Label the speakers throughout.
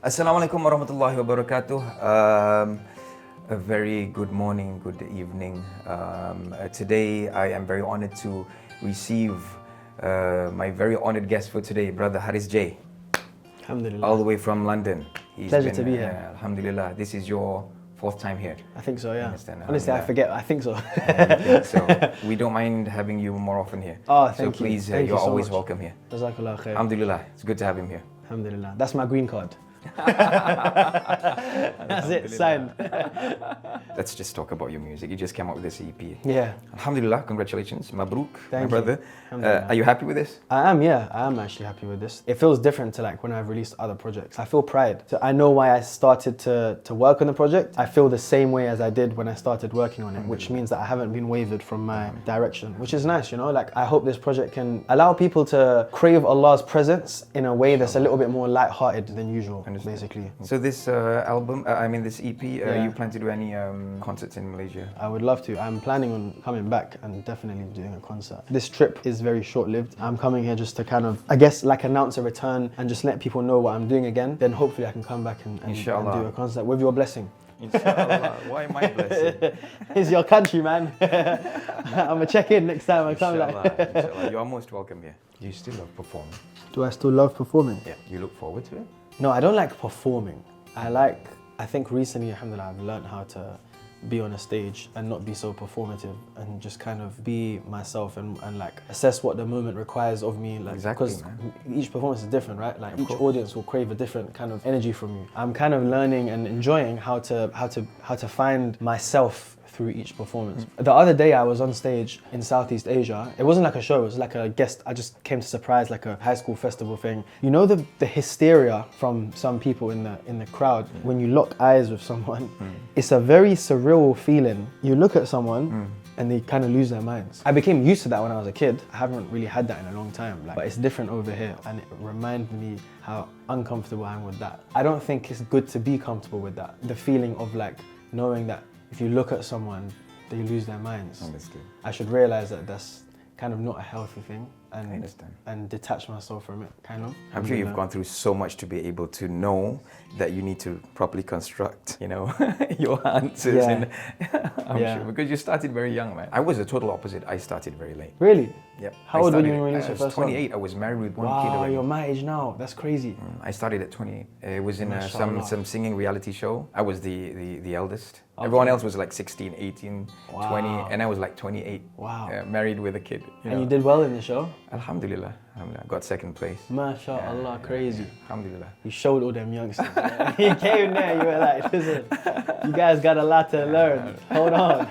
Speaker 1: Assalamu alaikum warahmatullahi wabarakatuh. A very good morning, good evening. Today I am very honored to receive my very honored guest for today, Brother Haris J.
Speaker 2: Alhamdulillah.
Speaker 1: All the way from London.
Speaker 2: Pleasure to be here.
Speaker 1: Alhamdulillah. This is your fourth time here.
Speaker 2: I think so, yeah.
Speaker 1: Understand,
Speaker 2: Honestly, I forget. I think so.
Speaker 1: So we don't mind having you more often here.
Speaker 2: Oh, thank
Speaker 1: so
Speaker 2: you.
Speaker 1: please,
Speaker 2: Thank
Speaker 1: you're
Speaker 2: you so
Speaker 1: always
Speaker 2: much.
Speaker 1: welcome here.
Speaker 2: Jazakallah khair.
Speaker 1: Alhamdulillah. It's good to have him here.
Speaker 2: Alhamdulillah. That's my green card. That's it, signed.
Speaker 1: Let's just talk about your music. You just came out with this EP.
Speaker 2: Yeah.
Speaker 1: Alhamdulillah, congratulations. Mabruk, my
Speaker 2: you.
Speaker 1: brother.
Speaker 2: Alhamdulillah.
Speaker 1: Are you happy with this?
Speaker 2: I am actually happy with this. It feels different to like when I've released other projects. I feel pride. So I know why I started to work on the project. I feel the same way as I did when I started working on it, which means that I haven't been wavered from my direction, which is nice, you know? Like I hope this project can allow people to crave Allah's presence in a way that's a little bit more light-hearted than usual, basically.
Speaker 1: So this album, this EP, you plan to do any concerts in Malaysia?
Speaker 2: I would love to. I'm planning on coming back and definitely doing a concert. This trip is very short-lived. I'm coming here just to kind of, I guess, like announce a return and just let people know what I'm doing again. Then hopefully I can come back and do a concert with your blessing.
Speaker 1: Inshallah. Why my blessing?
Speaker 2: It's your country, man. I'm gonna check in next time I come.
Speaker 1: Inshallah. You're most welcome here. Do you still love performing?
Speaker 2: Do I still love performing?
Speaker 1: Yeah. You look forward to it?
Speaker 2: No, I don't like performing. I think recently, alhamdulillah, I've learned how to be on a stage and not be so performative and just kind of be myself and like assess what the moment requires of me. Like,
Speaker 1: exactly,
Speaker 2: because each performance is different, right? Like each audience will crave a different kind of energy from you. I'm kind of learning and enjoying how to find myself through each performance. The other day I was on stage in Southeast Asia. It wasn't like a show, it was like a guest. I just came to surprise, like a high school festival thing. You know the hysteria from some people in the crowd when you lock eyes with someone. It's a very surreal feeling. You look at someone and they kind of lose their minds. I became used to that when I was a kid. I haven't really had that in a long time, but it's different over here, and it reminded me how uncomfortable I am with that. I don't think it's good to be comfortable with that. The feeling of like knowing that if you look at someone, they lose their minds.
Speaker 1: Understood.
Speaker 2: I should realize that that's kind of not a healthy thing,
Speaker 1: I understand.
Speaker 2: and detach myself from it, kind of.
Speaker 1: I'm sure you've gone through so much to be able to know that you need to properly construct, your answers.
Speaker 2: Yeah.
Speaker 1: And I'm sure, because you started very young, man. I was the total opposite. I started very late.
Speaker 2: Really?
Speaker 1: Yep.
Speaker 2: How old were you when you released your
Speaker 1: first? I was
Speaker 2: first
Speaker 1: 28. I was married with one kid
Speaker 2: Wow,
Speaker 1: already.
Speaker 2: you're my age now. That's crazy.
Speaker 1: I started at 28. It was in some singing reality show. I was the eldest.
Speaker 2: Okay.
Speaker 1: Everyone else was like 16, 18, 20,
Speaker 2: Wow.
Speaker 1: and I was like 28.
Speaker 2: Wow.
Speaker 1: Married with a kid.
Speaker 2: And you did well in the show?
Speaker 1: Alhamdulillah. Alhamdulillah. Got second place.
Speaker 2: MashaAllah, crazy.
Speaker 1: Alhamdulillah.
Speaker 2: You showed all them youngsters. You came there, you were like, listen, you guys got a lot to learn. Hold on.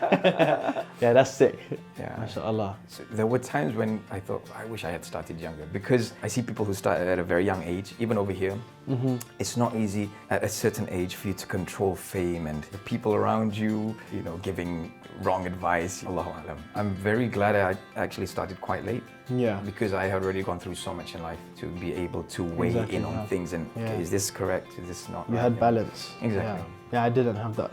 Speaker 2: Yeah, that's sick.
Speaker 1: Yeah.
Speaker 2: MashaAllah.
Speaker 1: So there were times when I thought, I wish I had started younger, because I see people who start at a very young age, even over here. It's not easy at a certain age for you to control fame and the people around you, giving wrong advice. Allahu Alam. I'm very glad I actually started quite late.
Speaker 2: Yeah.
Speaker 1: Because I had already gone through so much in life to be able to weigh in on things and, okay, is this correct? Is this not?
Speaker 2: You
Speaker 1: right?
Speaker 2: had balance.
Speaker 1: Exactly.
Speaker 2: Yeah, I didn't have that.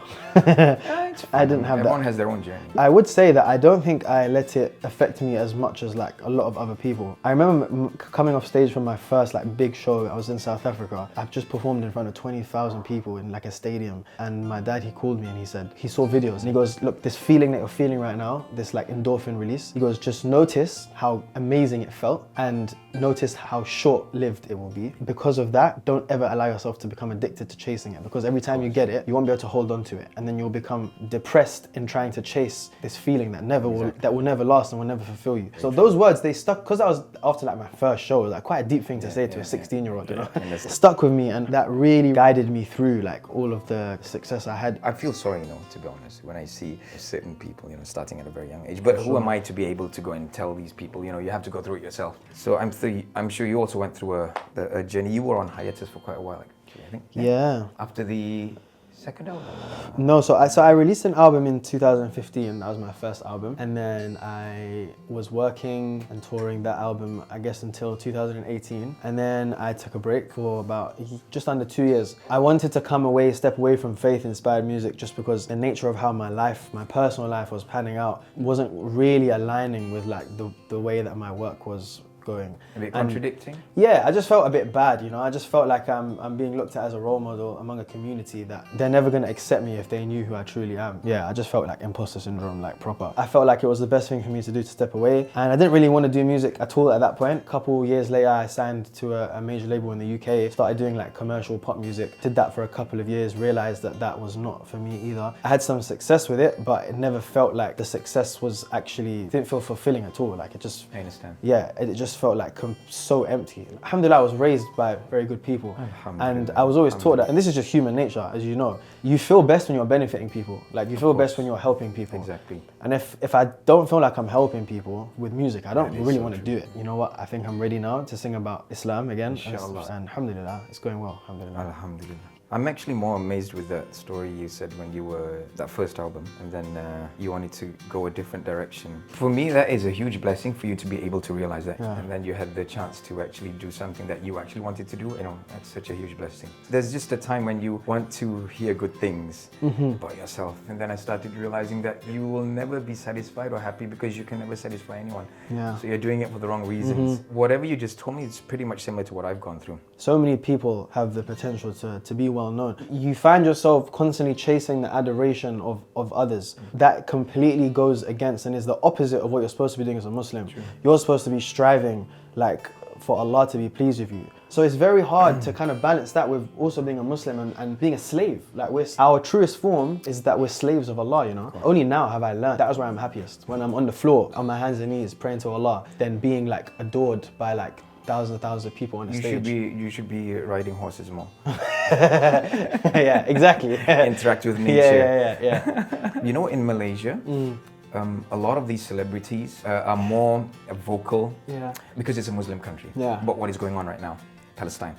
Speaker 2: I didn't have that.
Speaker 1: Everyone has their own journey.
Speaker 2: I would say that I don't think I let it affect me as much as like a lot of other people. I remember coming off stage from my first like big show. I was in South Africa. I've just performed in front of 20,000 people in like a stadium. And my dad, he called me and he said, he saw videos and he goes, look, this feeling that you're feeling right now, this like endorphin release, he goes, just notice how amazing it felt and notice how short-lived it will be. Because of that, don't ever allow yourself to become addicted to chasing it, because every time you get it, you won't be able to hold on to it, and then you'll become depressed in trying to chase this feeling that will never last and will never fulfill you. So those words, they stuck, because I was after like my first show. It was like quite a deep thing to say to a 16-year-old, It stuck with me, and that really guided me through like all of the success I had.
Speaker 1: I feel sorry, to be honest, when I see certain people, starting at a very young age. But who am I to be able to go and tell these people, you have to go through it yourself. So I'm sure you also went through a journey. You were on hiatus for quite a while, actually, I think.
Speaker 2: Yeah.
Speaker 1: After the second album?
Speaker 2: No, so I released an album in 2015. That was my first album, and then I was working and touring that album, I guess, until 2018, and then I took a break for about just under 2 years. I wanted to step away from faith-inspired music, just because the nature of how my personal life was panning out wasn't really aligning with like the way that my work was going.
Speaker 1: A bit
Speaker 2: And
Speaker 1: contradicting?
Speaker 2: yeah, I just felt a bit bad, you know. I just felt like I'm being looked at as a role model among a community that they're never gonna accept me if they knew who I truly am. Yeah, I just felt like imposter syndrome, like proper. I felt like it was the best thing for me to do to step away, and I didn't really want to do music at all at that point. A couple years later, I signed to a major label in the UK, started doing like commercial pop music. Did that for a couple of years, realized that that was not for me either. I had some success with it, but it never felt like the success was actually, didn't feel fulfilling at all. Like it just,
Speaker 1: I understand.
Speaker 2: yeah, it just felt like so empty. Alhamdulillah, I was raised by very good people, and I was always taught that, and this is just human nature, as you know. You feel best when you're benefiting people. Like you feel best when you're helping people.
Speaker 1: Exactly.
Speaker 2: And if I don't feel like I'm helping people with music, I don't really want to do it. You know what? I think I'm ready now to sing about Islam again.
Speaker 1: Inshallah.
Speaker 2: And alhamdulillah, it's going well. Alhamdulillah.
Speaker 1: Alhamdulillah. I'm actually more amazed with that story you said when you were, that first album, and then you wanted to go a different direction. For me, that is a huge blessing for you to be able to realize that.
Speaker 2: Yeah.
Speaker 1: And then you had the chance to actually do something that you actually wanted to do. You know, that's such a huge blessing. There's just a time when you want to hear good things about yourself. And then I started realizing that you will never be satisfied or happy because you can never satisfy anyone.
Speaker 2: Yeah.
Speaker 1: So you're doing it for the wrong reasons. Whatever you just told me is pretty much similar to what I've gone through.
Speaker 2: So many people have the potential to be well known. You find yourself constantly chasing the adoration of others. That completely goes against and is the opposite of what you're supposed to be doing as a Muslim.
Speaker 1: True.
Speaker 2: You're supposed to be striving like for Allah to be pleased with you. So it's very hard to kind of balance that with also being a Muslim and being a slave. Like our truest form is that we're slaves of Allah, you know. Only now have I learned that is where I'm happiest. When I'm on the floor, on my hands and knees, praying to Allah, then being like adored by like thousands and thousands of people on the stage.
Speaker 1: You should be riding horses more.
Speaker 2: Yeah, exactly.
Speaker 1: Interact with nature.
Speaker 2: Yeah.
Speaker 1: You know, in Malaysia, a lot of these celebrities are more vocal because it's a Muslim country.
Speaker 2: Yeah.
Speaker 1: But what is going on right now? Palestine.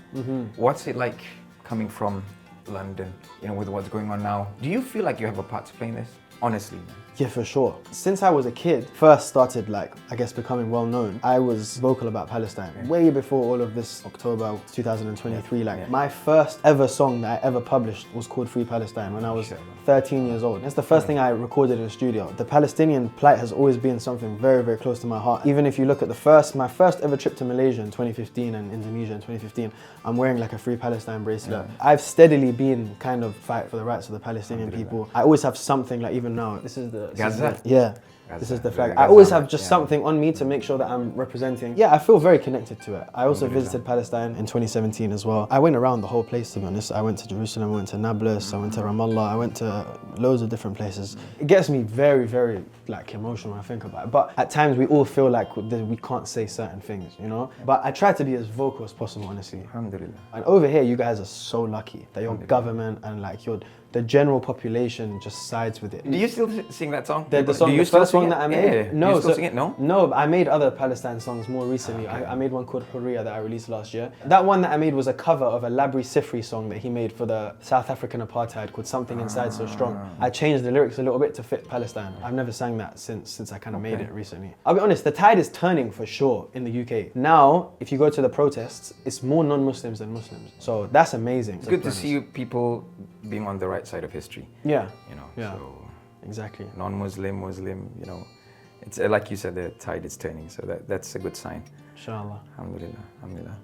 Speaker 1: What's it like coming from London, you know, with what's going on now? Do you feel like you have a part to play in this? Honestly, man.
Speaker 2: Yeah, for sure. Since I was a kid, first started like, I guess, becoming well known, I was vocal about Palestine. Way before all of this, October 2023, like my first ever song that I ever published was called Free Palestine when I was 13 years old. It's the first thing I recorded in the studio. The Palestinian plight has always been something very, very close to my heart. Even if you look at my first ever trip to Malaysia in 2015 and Indonesia in 2015, I'm wearing like a Free Palestine bracelet. I've steadily been kind of fight for the rights of the Palestinian people. I always have something, like even now, this is the
Speaker 1: Gaza?
Speaker 2: Yeah. This is the flag. I always have just something on me to make sure that I'm representing. Yeah, I feel very connected to it. I also visited Palestine in 2017 as well. I went around the whole place, to be honest. I went to Jerusalem, I went to Nablus, I went to Ramallah, I went to loads of different places. It gets me very, very like emotional when I think about it. But at times we all feel like we can't say certain things, you know? But I try to be as vocal as possible, honestly.
Speaker 1: Alhamdulillah.
Speaker 2: And over here, you guys are so lucky that your government and like the general population just sides with it.
Speaker 1: Do you still sing that song?
Speaker 2: The song, the first song that I made?
Speaker 1: Yeah.
Speaker 2: No.
Speaker 1: Do you still sing it? No?
Speaker 2: No, I made other Palestine songs more recently. Okay. I made one called Hurriya that I released last year. That one that I made was a cover of a Labri Sifri song that he made for the South African apartheid called Something Inside So Strong. I changed the lyrics a little bit to fit Palestine. I've never sang that since I kind of made it recently. I'll be honest, the tide is turning for sure in the UK. Now, if you go to the protests, it's more non-Muslims than Muslims. So that's amazing.
Speaker 1: It's good to see people being on the right side of history.
Speaker 2: Yeah.
Speaker 1: You know,
Speaker 2: yeah.
Speaker 1: So
Speaker 2: exactly.
Speaker 1: Non-Muslim, Muslim, you know, it's like you said, the tide is turning, so that's a good sign.
Speaker 2: Inshallah.
Speaker 1: Alhamdulillah, alhamdulillah.